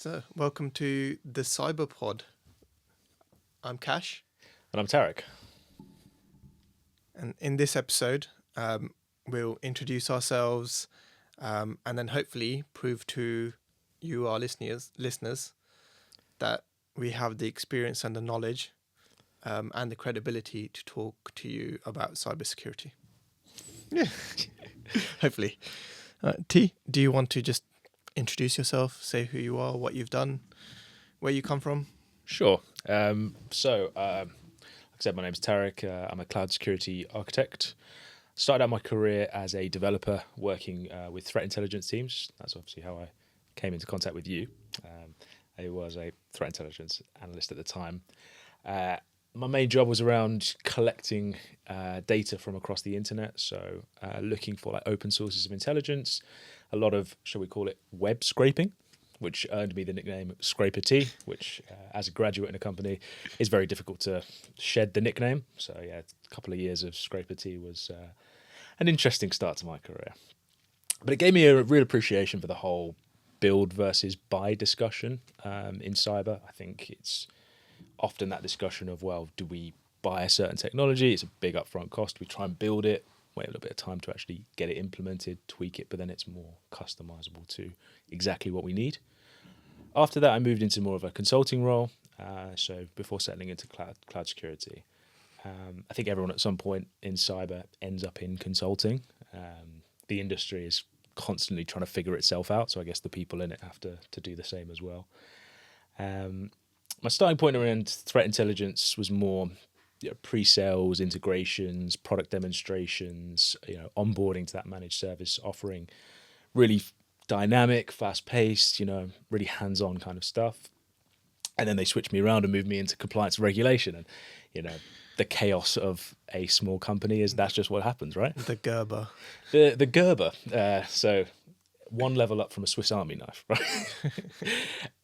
So, welcome to the CyberPod. I'm Kash, And I'm Tariq. and in this episode, we'll introduce ourselves and then hopefully prove to you, our listeners, that we have the experience and the knowledge and the credibility to talk to you about cybersecurity. Yeah, hopefully. T, do you want to just introduce yourself, say who you are, what you've done, where you come from? Sure. Like I said, my name's Tariq. I'm a cloud security architect. Started out my career as a developer working with threat intelligence teams. That's obviously how I came into contact with you. I was a threat intelligence analyst at the time. My main job was around collecting data from across the internet, so looking for like open sources of intelligence, a lot of, shall we call it, web scraping, which earned me the nickname Scraper T, which as a graduate in a company is very difficult to shed the nickname. So yeah, a couple of years of Scraper T was an interesting start to my career. But it gave me a real appreciation for the whole build versus buy discussion in cyber. I think it's often that discussion of, well, do we buy a certain technology? It's a big upfront cost. We try and build it, wait a little bit of time to actually get it implemented, tweak it, but then it's more customizable to exactly what we need. After that, I moved into more of a consulting role. So before settling into cloud security, I think everyone at some point in cyber ends up in consulting. The industry is constantly trying to figure itself out, so I guess the people in it have to do the same as well. My starting point around threat intelligence was more pre-sales, integrations, product demonstrations, onboarding to that managed service offering, really dynamic, fast-paced, really hands-on kind of stuff. And then they switched me around and moved me into compliance regulation. And, the chaos of a small company that's just what happens, right? The Gerber. The Gerber. So one level up from a Swiss Army knife, right?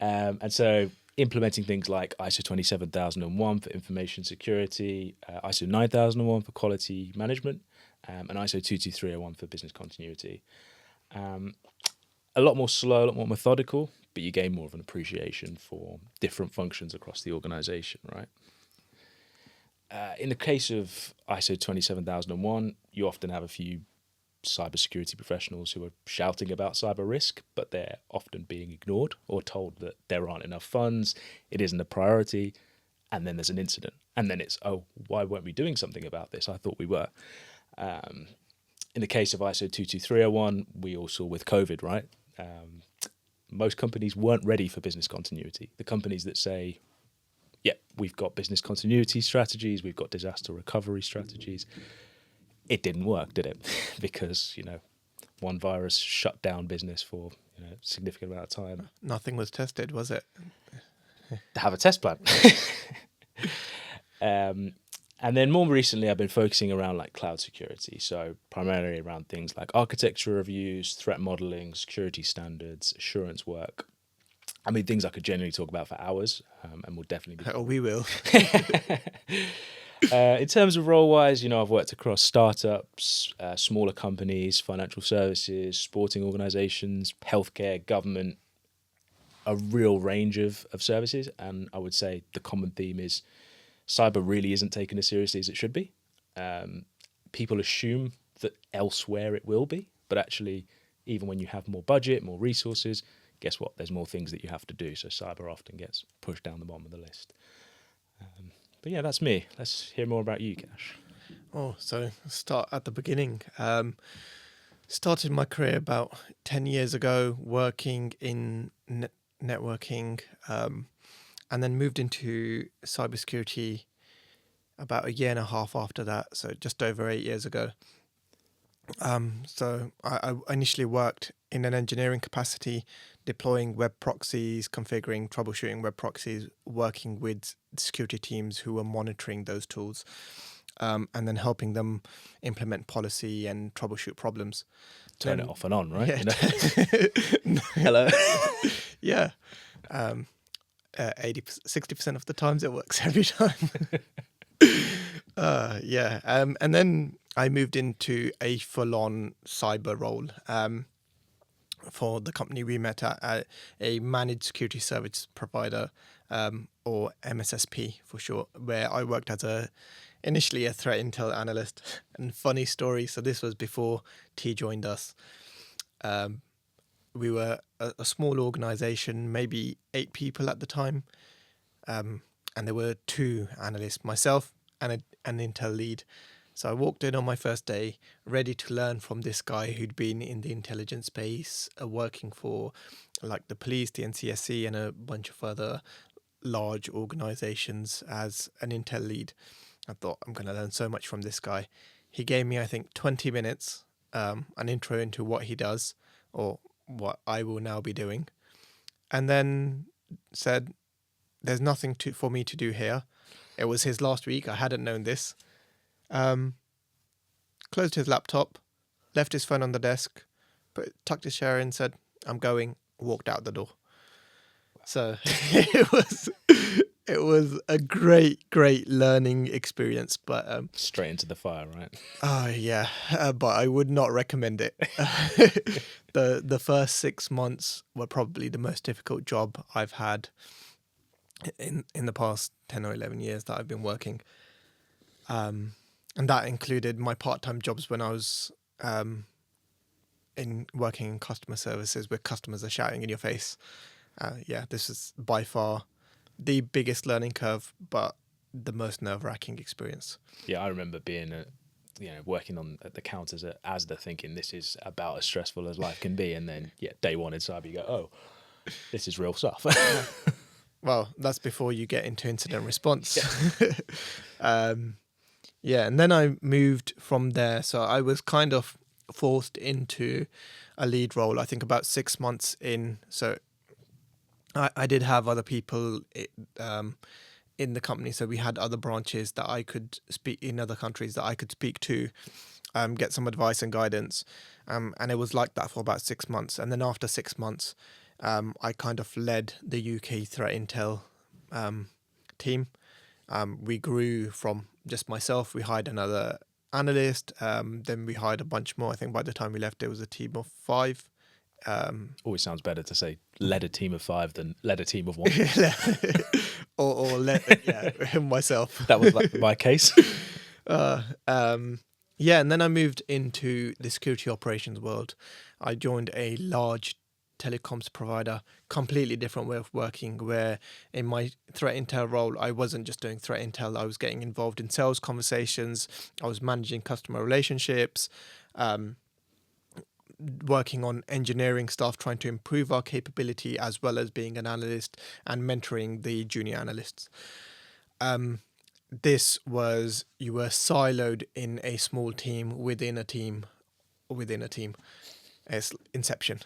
And so implementing things like ISO 27001 for information security, ISO 9001 for quality management, and ISO 22301 for business continuity. A lot more slow, a lot more methodical, but you gain more of an appreciation for different functions across the organization, right? In the case of ISO 27001, you often have a few cybersecurity professionals who are shouting about cyber risk, but they're often being ignored or told that there aren't enough funds, it isn't a priority, and then there's an incident. And then it's, oh, why weren't we doing something about this? I thought we were. In the case of ISO 22301, we all saw with COVID, right? Most companies weren't ready for business continuity. The companies that say, yeah, we've got business continuity strategies, we've got disaster recovery strategies, it didn't work, did it? Because, one virus shut down business for a significant amount of time. Nothing was tested, was it? To have a test plan. And then more recently, I've been focusing around like cloud security. So primarily around things like architecture reviews, threat modeling, security standards, assurance work. I mean, things I could generally talk about for hours, and we'll definitely be. Oh, we will. In terms of role-wise, I've worked across startups, smaller companies, financial services, sporting organisations, healthcare, government, a real range of services. And I would say the common theme is cyber really isn't taken as seriously as it should be. People assume that elsewhere it will be, but actually, even when you have more budget, more resources, guess what? There's more things that you have to do. So cyber often gets pushed down the bottom of the list. But yeah, that's me. Let's hear more about you, Kash. Oh, so start at the beginning. Started my career about 10 years ago working in networking and then moved into cybersecurity about a year and a half after that, so just over 8 years ago. So I initially worked in an engineering capacity, deploying web proxies, configuring, troubleshooting web proxies, working with security teams who were monitoring those tools, and then helping them implement policy and troubleshoot problems. Turn it off and on, right? Yeah. Hello. Yeah. 60% of the times it works every time. Yeah. And then I moved into a full-on cyber role, for the company we met at a managed security service provider, or MSSP for short, where I worked as initially a threat intel analyst. And funny story, so this was before T joined us. We were a small organization, maybe 8 people at the time, and there were 2 analysts, myself and an intel lead. So I walked in on my first day, ready to learn from this guy who'd been in the intelligence space, working for like the police, the NCSC, and a bunch of other large organizations as an intel lead. I thought, I'm going to learn so much from this guy. He gave me, I think, 20 minutes, an intro into what he does, or what I will now be doing, and then said, there's nothing for me to do here. It was his last week. I hadn't known this. Closed his laptop, left his phone on the desk, tucked his chair in, said, I'm going, walked out the door. So it was a great learning experience, but Straight into the fire, right? oh yeah, but I would not recommend it. The first 6 months were probably the most difficult job I've had in the past 10 or 11 years that I've been working. And that included my part-time jobs when I was working in customer services, where customers are shouting in your face. This is by far the biggest learning curve, but the most nerve-wracking experience. Yeah, I remember being working on at the counters at ASDA, thinking this is about as stressful as life can be, and then day one in cyber, you go, oh, this is real stuff. Well, that's before you get into incident response. And then I moved from there. So I was kind of forced into a lead role, I think about 6 months in. So I did have other people in the company. So we had other branches that I could speak in other countries that I could speak to, get some advice and guidance. And it was like that for about 6 months. And then after 6 months, I kind of led the UK threat intel team. We grew from just myself. We hired another analyst. Then we hired a bunch more. I think by the time we left, there was a team of 5. Always sounds better to say led a team of 5 than led a team of 1. or led, myself. That was like my case. And then I moved into the security operations world. I joined a large telecoms provider, completely different way of working, where in my threat intel role, I wasn't just doing threat intel, I was getting involved in sales conversations, I was managing customer relationships, working on engineering stuff, trying to improve our capability, as well as being an analyst and mentoring the junior analysts. This was, you were siloed in a small team within a team within a team. It's Inception.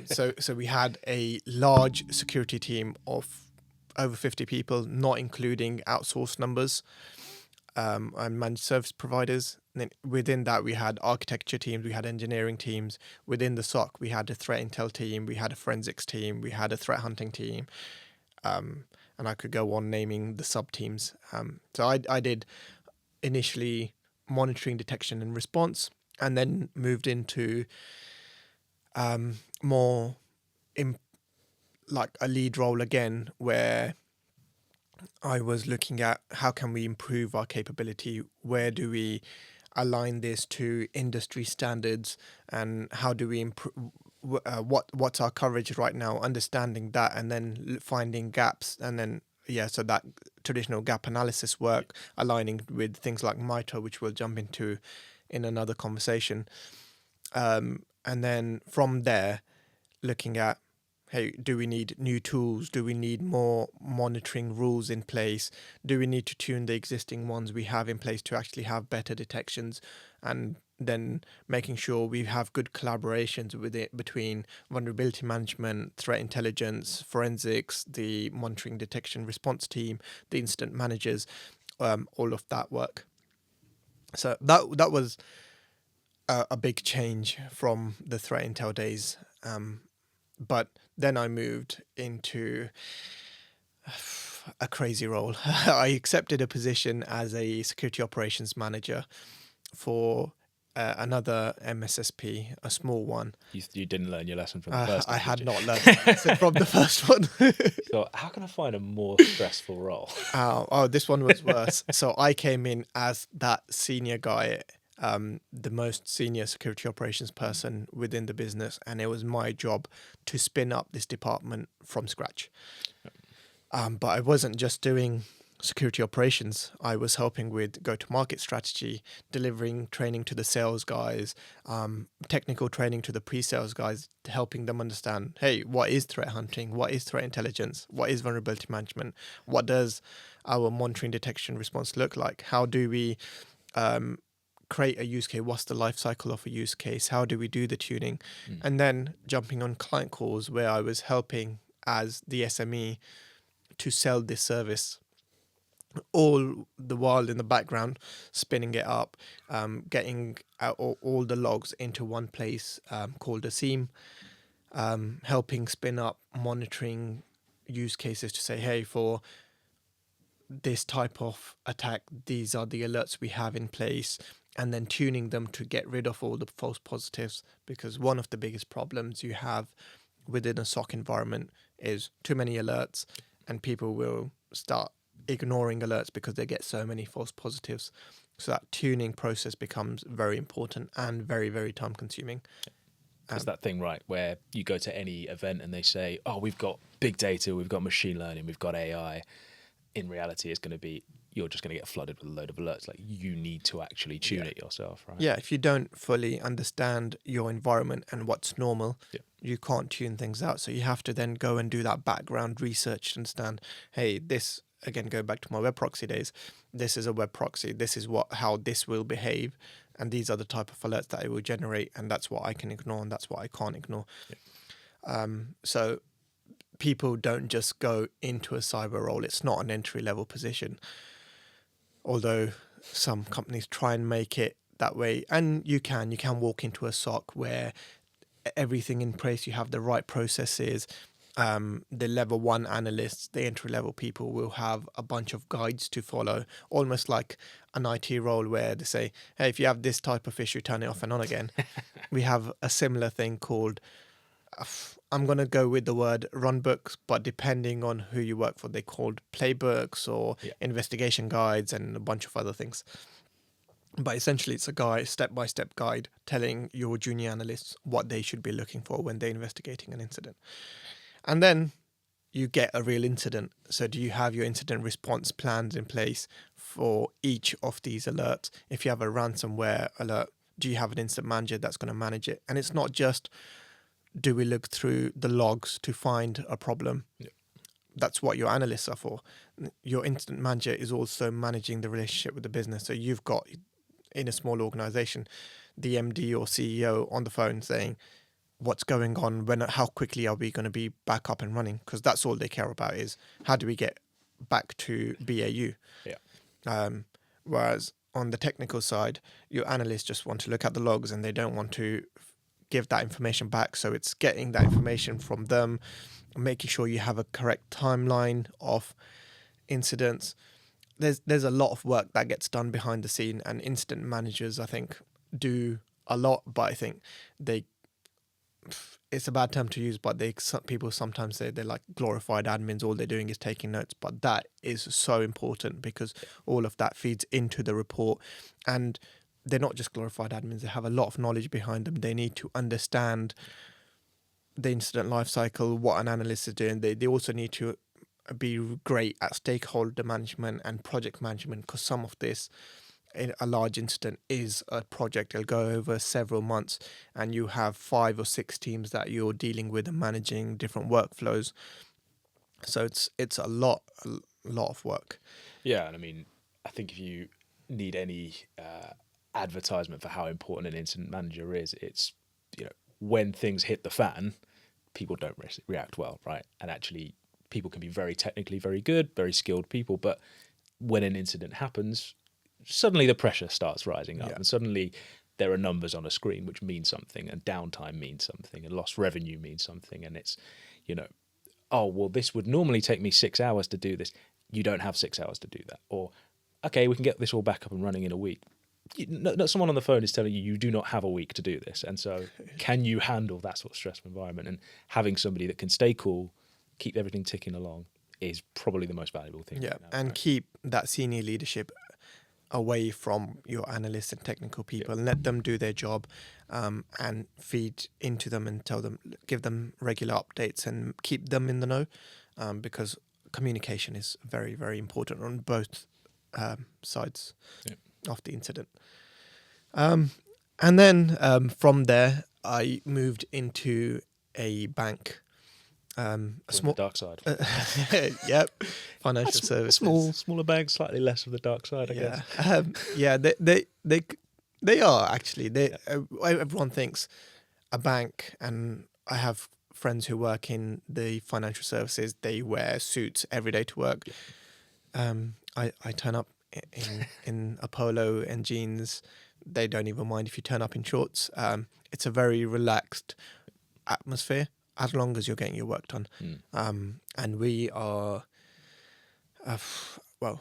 So we had a large security team of over 50 people, not including outsourced numbers, and managed service providers. And then within that, we had architecture teams, we had engineering teams. Within the SOC, we had a threat intel team, we had a forensics team, we had a threat hunting team, and I could go on naming the sub teams. So I did initially monitoring, detection, and response, and then moved into more in like a lead role again, where I was looking at how can we improve our capability, where do we align this to industry standards, and how do we improve, what's our coverage right now, understanding that, and then finding gaps, and then so that traditional gap analysis work, aligning with things like MITRE, which we'll jump into in another conversation. And then from there, looking at, hey, do we need new tools? Do we need more monitoring rules in place? Do we need to tune the existing ones we have in place to actually have better detections? And then making sure we have good collaborations with it between vulnerability management, threat intelligence, forensics, the monitoring, detection, response team, the incident managers, all of that work. So that was a big change from the threat intel days. But then I moved into a crazy role. I accepted a position as a security operations manager for another MSSP, a small one. You didn't learn your lesson from the first I one, had did you? not learned my lesson from the first one. So how can I find a more stressful role? This one was worse. So I came in as that senior guy, the most senior security operations person within the business, and it was my job to spin up this department from scratch. But I wasn't just doing security operations. I was helping with go-to-market strategy, delivering training to the sales guys, technical training to the pre-sales guys, helping them understand, hey, what is threat hunting? What is threat intelligence? What is vulnerability management? What does our monitoring detection response look like? How do we create a use case? What's the life cycle of a use case? How do we do the tuning? And then jumping on client calls where I was helping as the SME to sell this service, all the while in the background spinning it up, getting out all the logs into one place called a seam, helping spin up monitoring use cases to say, hey, for this type of attack, these are the alerts we have in place, and then tuning them to get rid of all the false positives, because one of the biggest problems you have within a SOC environment is too many alerts, and people will start ignoring alerts because they get so many false positives. So that tuning process becomes very important and very, very time consuming. It's that thing, right, where you go to any event and they say, oh, we've got big data, we've got machine learning, we've got AI. In reality, it's going to be, you're just going to get flooded with a load of alerts. Like, you need to actually tune it yourself, right? Yeah, if you don't fully understand your environment and what's normal, you can't tune things out. So you have to then go and do that background research to understand, hey, this, again, go back to my web proxy days, this is a web proxy, this is how this will behave, and these are the type of alerts that it will generate, and that's what I can ignore and that's what I can't ignore. So people don't just go into a cyber role. It's not an entry-level position, although some companies try and make it that way. And you can walk into a SOC where everything in place, you have the right processes. The level 1 analysts, the entry-level people will have a bunch of guides to follow, almost like an IT role where they say, hey, if you have this type of issue, turn it off and on again. We have a similar thing called, I'm going to go with the word run books, but depending on who you work for, they're called playbooks or investigation guides and a bunch of other things. But essentially, it's a guide, step-by-step guide, telling your junior analysts what they should be looking for when they're investigating an incident. And then you get a real incident. So do you have your incident response plans in place for each of these alerts? If you have a ransomware alert, do you have an incident manager that's going to manage it? And it's not just, do we look through the logs to find a problem? That's what your analysts are for. Your incident manager is also managing the relationship with the business. So you've got, in a small organization, the MD or CEO on the phone saying, what's going on, how quickly are we going to be back up and running? Because that's all they care about, is how do we get back to BAU? Whereas on the technical side, your analysts just want to look at the logs and they don't want to give that information back. So it's getting that information from them, making sure you have a correct timeline of incidents. There's a lot of work that gets done behind the scene, and incident managers, I think, do a lot, but I think it's a bad term to use, but people sometimes say they're like glorified admins. All they're doing is taking notes, but that is so important because all of that feeds into the report. And they're not just glorified admins. They have a lot of knowledge behind them. They need to understand the incident lifecycle, what an analyst is doing. They also need to be great at stakeholder management and project management, because some of this, a large incident is a project. It'll go over several months, and you have 5 or 6 teams that you're dealing with and managing different workflows. So it's a lot of work. Yeah, and I mean, I think if you need any advertisement for how important an incident manager is, it's, when things hit the fan, people don't react well, right? And actually, people can be very technically very good, very skilled people, but when an incident happens, suddenly the pressure starts rising up, and suddenly there are numbers on a screen which mean something, and downtime means something, and lost revenue means something, and it's, oh, well, this would normally take me 6 hours to do this. You don't have 6 hours to do that. Or, okay, we can get this all back up and running in a week. not someone on the phone is telling you do not have a week to do this, and so can you handle that sort of stressful environment? And having somebody that can stay cool, keep everything ticking along, is probably the most valuable thing. Yeah, right now, and right? keep that senior leadership away from your analysts and technical people, and let them do their job, and feed into them and tell them, give them regular updates and keep them in the know, because communication is very, very important on both sides Yeah. of the incident. And then from there, I moved into a bank. A Join the small, dark side. yep, financial services. Smaller banks, slightly less of the dark side, I guess. Yeah, they are actually. Everyone thinks a bank, and I have friends who work in the financial services. They wear suits every day to work. I turn up in a polo and jeans. They don't even mind if you turn up in shorts. It's a very relaxed atmosphere as long as you're getting your work done. And we are, we're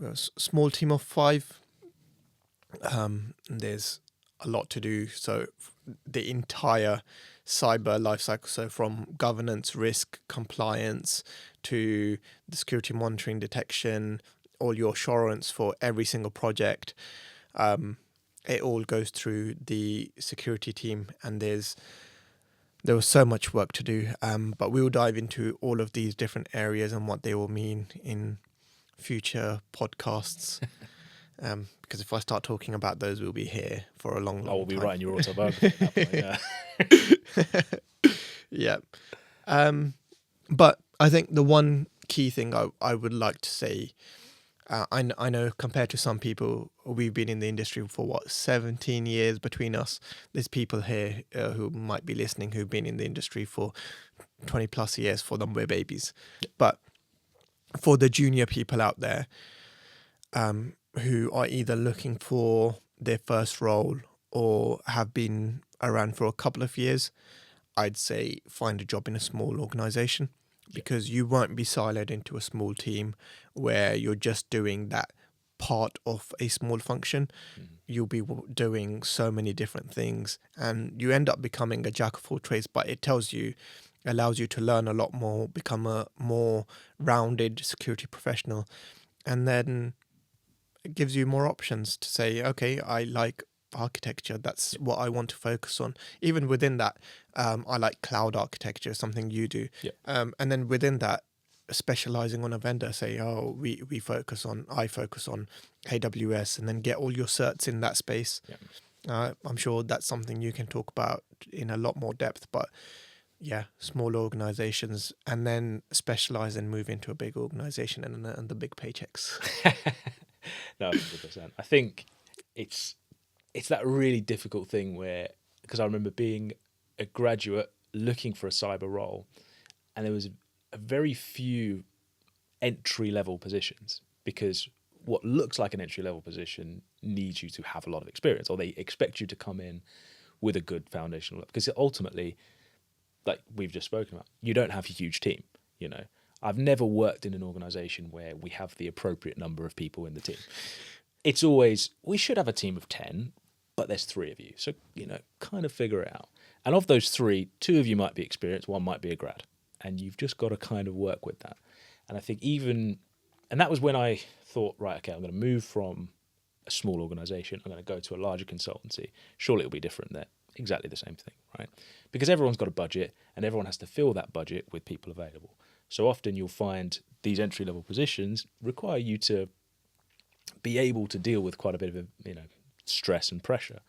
a small team of 5. There's a lot to do. So the entire cyber lifecycle, so from governance, risk, compliance to the security monitoring, detection, all your assurance for every single project, it all goes through the security team, and there was so much work to do. But we will dive into all of these different areas and what they will mean in future podcasts. Because if I start talking about those, we'll be here for a long, long We'll be time. writing your autobiography at that point, yeah. Yeah. But I think the one key thing I would like to say, I know compared to some people, we've been in the industry for 17 years between us. There's people here who might be listening who've been in the industry for 20 plus years. For them, we're babies. But for the junior people out there, who are either looking for their first role or have been around for a couple of years, I'd say find a job in a small organization, because you won't be siloed into a small team where you're just doing that part of a small function. You'll be doing so many different things, and you end up becoming a jack of all trades, but it allows you to learn a lot more, become a more rounded security professional, and then it gives you more options to say, okay, I like architecture, that's what I want to focus on. Even within that, I like cloud architecture, something you do. And then within that, specializing on a vendor, say, I focus on AWS, and then get all your certs in that space. I'm sure that's something you can talk about in a lot more depth, but yeah, small organizations, and then specialize and move into a big organization and the big paychecks. No, 100%. I think it's that really difficult thing where, because I remember being a graduate looking for a cyber role, and there was a very few entry level positions, because what looks like an entry level position needs you to have a lot of experience, or they expect you to come in with a good foundational, because ultimately, like we've just spoken about, you don't have a huge team. I've never worked in an organization where we have the appropriate number of people in the team. It's always, we should have a team of 10, but there's 3 of you. So, kind of figure it out. And of those 3, 2 of you might be experienced, 1 might be a grad. And you've just got to kind of work with that. And I think and that was when I thought, right, okay, I'm going to move from a small organization. I'm going to go to a larger consultancy. Surely it'll be different there. Exactly the same thing, right? Because everyone's got a budget, and everyone has to fill that budget with people available. So often you'll find these entry-level positions require you to be able to deal with quite a bit of stress and pressure.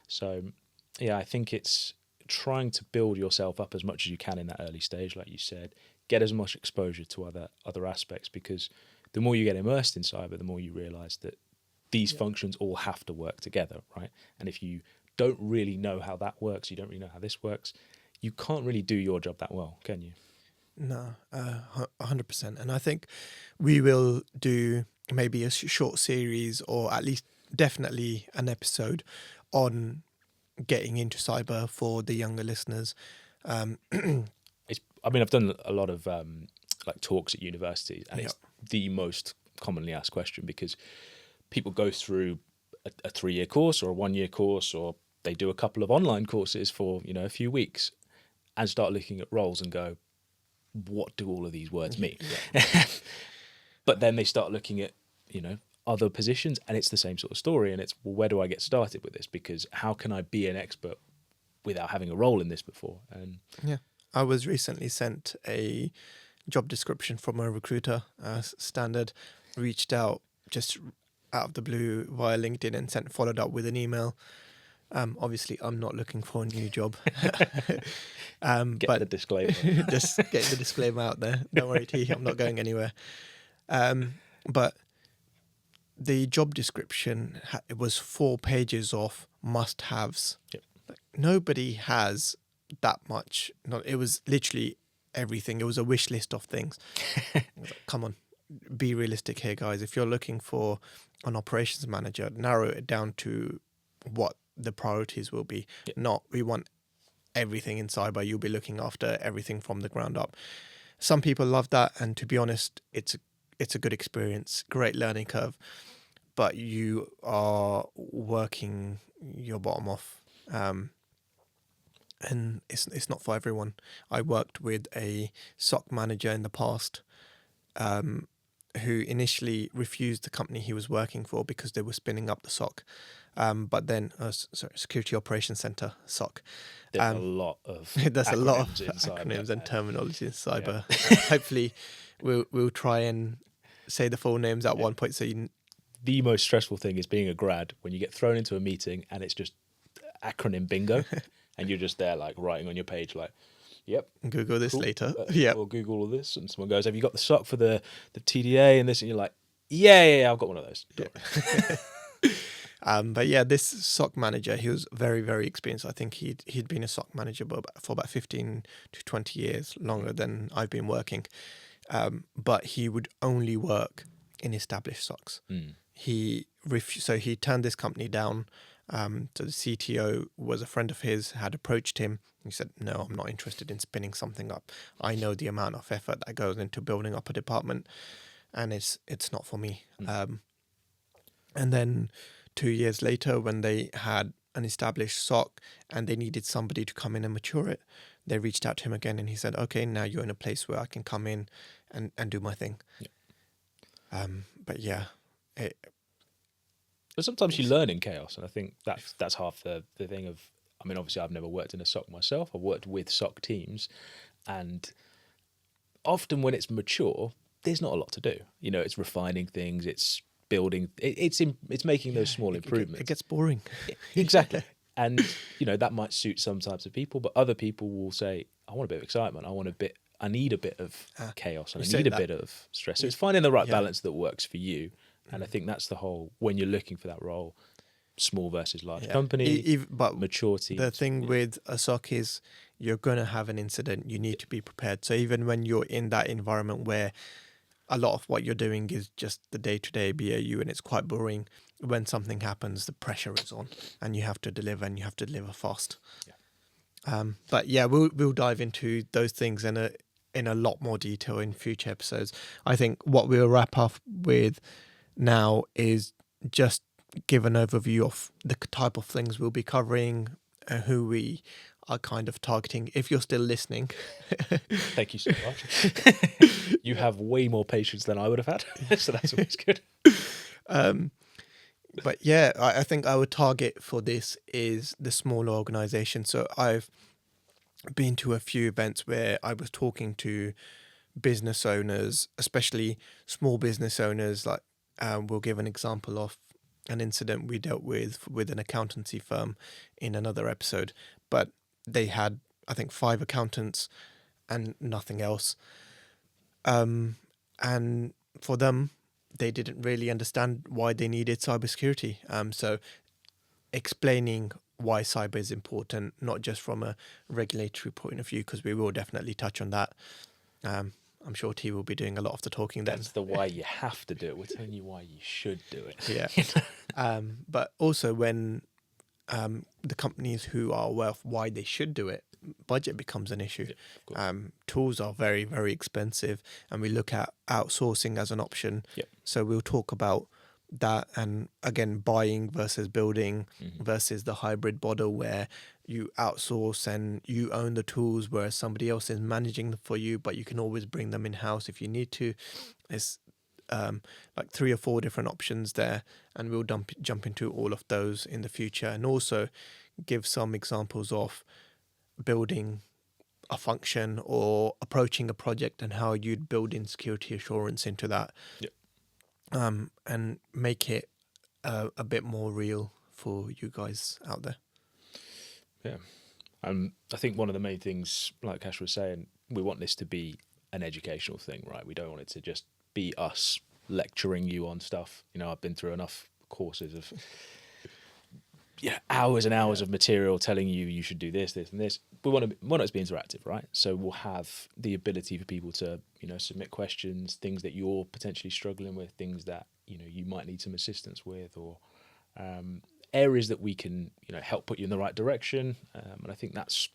So yeah, I think it's trying to build yourself up as much as you can in that early stage, like you said. Get as much exposure to other aspects, because the more you get immersed in cyber, the more you realise that these functions all have to work together, right? And if you don't really know how that works, you don't really know how this works, you can't really do your job that well, can you? No, 100%. And I think we will do maybe a short series, or at least definitely an episode on getting into cyber for the younger listeners. I've done a lot of like talks at universities, and it's the most commonly asked question, because people go through a 3-year course or a 1-year course, or they do a couple of online courses for, you know, a few weeks, and start looking at roles and go, what do all of these words mean? Yeah. But then they start looking at, you know, other positions, and it's the same sort of story. And it's, well, where do I get started with this? Because how can I be an expert without having a role in this before? And Yeah. I was recently sent a job description from a recruiter, standard, reached out just out of the blue via LinkedIn and followed up with an email. Obviously, I'm not looking for a new job. get the disclaimer. Just get the disclaimer out there. Don't worry, T, I'm not going anywhere. But the job description, it was 4 pages of must-haves. Yep. Like, nobody has that much. It was literally everything. It was a wish list of things. I was like, come on, be realistic here, guys. If you're looking for an operations manager, narrow it down to what the priorities will be. Yep. Not, we want everything in cyber. You'll be looking after everything from the ground up. Some people love that, and to be honest, it's a good experience, great learning curve, but you are working your bottom off, and it's not for everyone. I worked with a SOC manager in the past, who initially refused the company he was working for because they were spinning up the SOC, but then Security Operations Center, SOC. There's a lot of There's a lot of acronyms and terminology in cyber. Yeah. Hopefully, we'll try and say the full names at one point. So the most stressful thing is being a grad when you get thrown into a meeting and it's just acronym bingo, and you're just there like writing on your page like, yep, Google this cool. later. Or Google all this, and someone goes, have you got the SOC for the TDA and this, and you're like, yeah, I've got one of those. Yeah. But yeah, this SOC manager, he was very, very experienced. I think he'd been a SOC manager for about 15 to 20 years, longer than I've been working. But he would only work in established SOCs. So he turned this company down. So the CTO was a friend of his, had approached him. He said, no, I'm not interested in spinning something up. I know the amount of effort that goes into building up a department, and it's not for me. And then 2 years later, when they had an established SOC and they needed somebody to come in and mature it, they reached out to him again, and he said, okay, now you're in a place where I can come in and do my thing. Yeah. But yeah, but sometimes you learn in chaos, and I think that's half the thing of, I mean, obviously I've never worked in a SOC myself. I've worked with SOC teams, and often when it's mature, there's not a lot to do. You know, it's refining things, it's building, it's making those small improvements. It gets boring. Exactly. And, you know, that might suit some types of people, but other people will say, I want a bit of excitement. I need a bit of chaos, and I need a bit of stress. So it's finding the right balance that works for you. And I think that's the whole, when you're looking for that role, small versus large company, but maturity. The thing with a SOC is you're going to have an incident. You need to be prepared. So even when you're in that environment where a lot of what you're doing is just the day-to-day BAU and it's quite boring, when something happens, the pressure is on and you have to deliver, and you have to deliver fast. Yeah. But yeah, we'll dive into those things in a lot more detail in future episodes. I think what we'll wrap up with now is just give an overview of the type of things we'll be covering, who we are kind of targeting. If you're still listening, thank you so much. You have way more patience than I would have had, so that's always good. But yeah, I think our target for this is the smaller organization. So I've been to a few events where I was talking to business owners, especially small business owners. Like, we'll give an example of an incident we dealt with an accountancy firm in another episode, but they had, I think, 5 accountants and nothing else. And for them, they didn't really understand why they needed cybersecurity. So explaining why cyber is important, not just from a regulatory point of view, because we will definitely touch on that. I'm sure T will be doing a lot of the talking then. That's the why you have to do it. We're telling you why you should do it. Yeah. But also when the companies who are aware of why they should do it, budget becomes an issue. Yeah, tools are very, very expensive, and we look at outsourcing as an option. Yeah. So we'll talk about that, and again, buying versus building Mhm. versus the hybrid model where you outsource and you own the tools, whereas somebody else is managing them for you, but you can always bring them in house if you need to. It's like 3 or 4 different options there, and we'll jump into all of those in the future, and also give some examples of building a function or approaching a project and how you'd build in security assurance into that, Yep. and make it a bit more real for you guys out there. Yeah. I think one of the main things, like Kash was saying, we want this to be an educational thing, right? We don't want it to just be us lecturing you on stuff. You know, I've been through enough courses of hours and hours of material telling you should do this, this, and this. We want it to be interactive, right? So we'll have the ability for people to, submit questions, things that you're potentially struggling with, things that you might need some assistance with, or areas that we can help put you in the right direction. And I think that's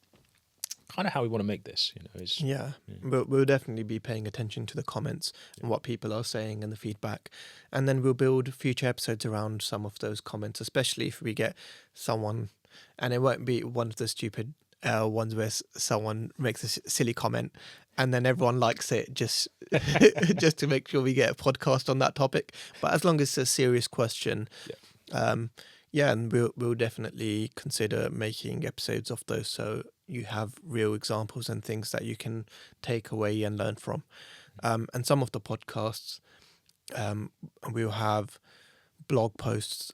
kind of how we want to make this. Yeah, we'll definitely be paying attention to the comments and what people are saying and the feedback, and then we'll build future episodes around some of those comments, especially if we get someone, and it won't be one of the stupid ones where someone makes a silly comment and then everyone likes it just just to make sure we get a podcast on that topic. But as long as it's a serious question, and we'll definitely consider making episodes of those, so you have real examples and things that you can take away and learn from. And some of the podcasts, we'll have blog posts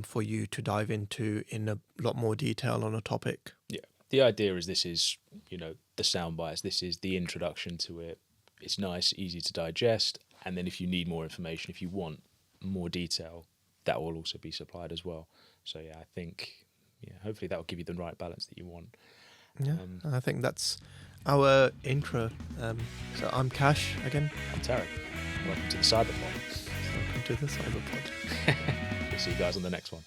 for you to dive into in a lot more detail on a topic. Yeah. The idea is this is, the sound bites. This is the introduction to it. It's nice, easy to digest. And then if you need more information, if you want more detail, that will also be supplied as well. So, I think, hopefully that will give you the right balance that you want. Yeah, and I think that's our intro. So I'm Kash again. I'm Tariq. Welcome to the CyberPod. Welcome to the CyberPod. We'll see you guys on the next one.